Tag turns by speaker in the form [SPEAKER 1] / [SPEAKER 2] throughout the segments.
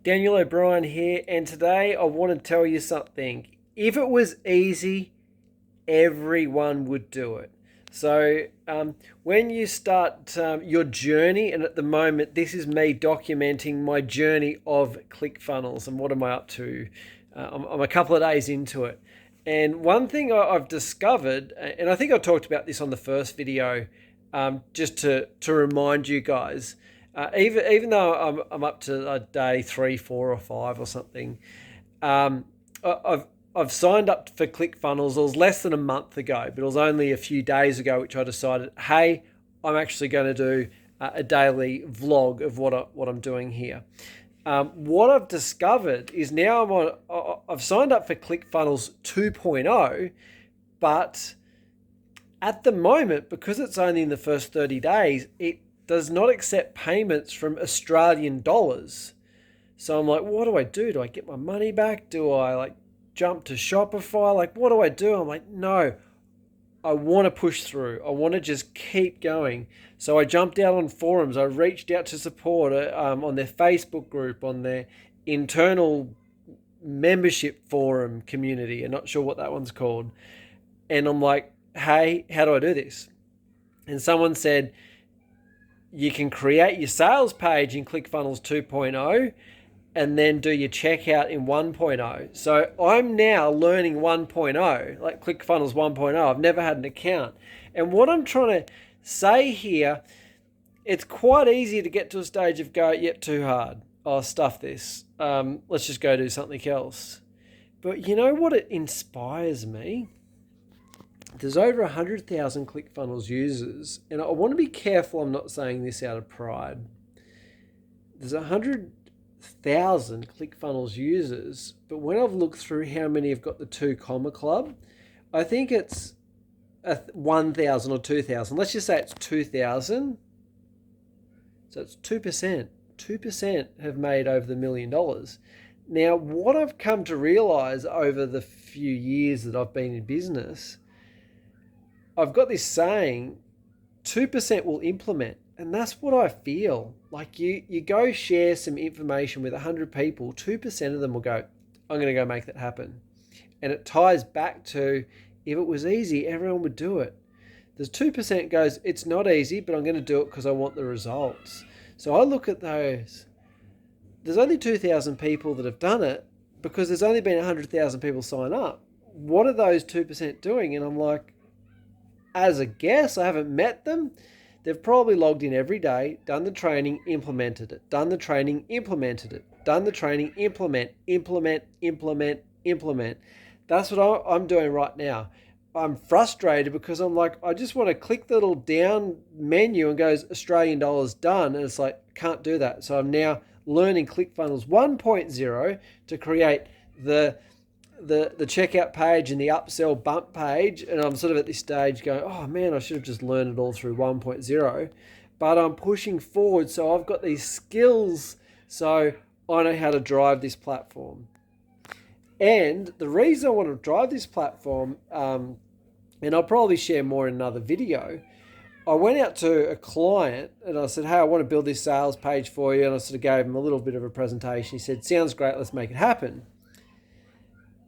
[SPEAKER 1] Daniel O'Brien here, and today I want to tell you something. If it was easy, everyone would do it. So when you start your journey, and at the moment this is me documenting my journey of ClickFunnels and what am I up to? I'm a couple of days into it. And one thing I've discovered, and I think I talked about this on the first video, just to remind you guys, even though I'm up to day 3, 4, or 5 or something, I've signed up for ClickFunnels. It was less than a month ago, but it was only a few days ago which I decided, hey, I'm actually going to do a daily vlog of what I'm doing here. What I've discovered is now I've signed up for ClickFunnels 2.0, but at the moment, because it's only in the first 30 days, it does not accept payments from Australian dollars. So I'm like, what do I do? Do I get my money back? Do I jump to Shopify? What do I do? I'm like, no, I want to push through. I want to just keep going. So I jumped out on forums. I reached out to support on their Facebook group, on their internal membership forum community. I'm not sure what that one's called. And I'm like, hey, how do I do this? And someone said, you can create your sales page in ClickFunnels 2.0 and then do your checkout in 1.0. So I'm now learning 1.0, like ClickFunnels 1.0. I've never had an account. And what I'm trying to say here, it's quite easy to get to a stage of go, yep, too hard. Oh, stuff this. Let's just go do something else. But you know what? It inspires me. There's over 100,000 ClickFunnels users, and I want to be careful I'm not saying this out of pride. There's 100,000 ClickFunnels users, but when I've looked through how many have got the 2 comma club, I think it's 1,000 or 2,000. Let's just say it's 2,000. So it's 2%. 2% have made over the $1 million. Now, what I've come to realize over the few years that I've been in business, I've got this saying, 2% will implement. And that's what I feel. Like you go share some information with 100 people, 2% of them will go, I'm going to go make that happen. And it ties back to, if it was easy, everyone would do it. There's 2% goes, it's not easy, but I'm going to do it because I want the results. So I look at those. There's only 2,000 people that have done it because there's only been 100,000 people sign up. What are those 2% doing? And I'm like, as a guess, I haven't met them. They've probably logged in every day, done the training, implemented it, done the training, implemented it, done the training, implement. That's what I'm doing right now. I'm frustrated because I'm like, I just want to click the little down menu and goes Australian dollars done. And it's like, can't do that. So I'm now learning ClickFunnels 1.0 to create the checkout page and the upsell bump page, and I'm sort of at this stage going, oh man, I should have just learned it all through 1.0, but I'm pushing forward, so I've got these skills, so I know how to drive this platform. And the reason I want to drive this platform, and I'll probably share more in another video, I went out to a client and I said, hey, I want to build this sales page for you, and I sort of gave him a little bit of a presentation. He said, sounds great, let's make it happen.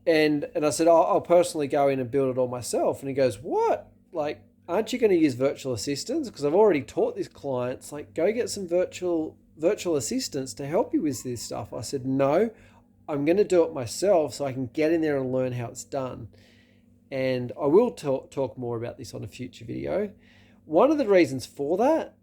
[SPEAKER 1] And I said, I'll personally go in and build it all myself. And he goes, what? Aren't you going to use virtual assistants? Because I've already taught these clients, go get some virtual assistants to help you with this stuff. I said, no, I'm going to do it myself so I can get in there and learn how it's done. And I will talk more about this on a future video. One of the reasons for that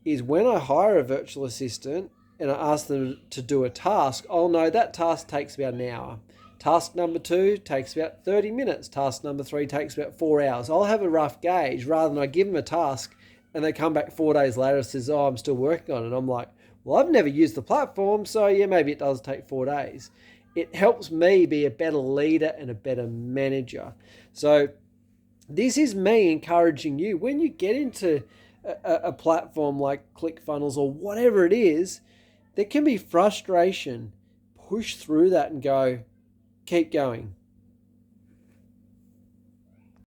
[SPEAKER 1] is when I hire a virtual assistant and I ask them to do a task, I'll know that task takes about an hour. Task number 2 takes about 30 minutes. Task number 3 takes about 4 hours. I'll have a rough gauge rather than I give them a task and they come back 4 days later and says, oh, I'm still working on it. I'm like, well, I've never used the platform, so yeah, maybe it does take 4 days. It helps me be a better leader and a better manager. So this is me encouraging you, when you get into a platform like ClickFunnels or whatever it is, there can be frustration. Push through that and go, keep going.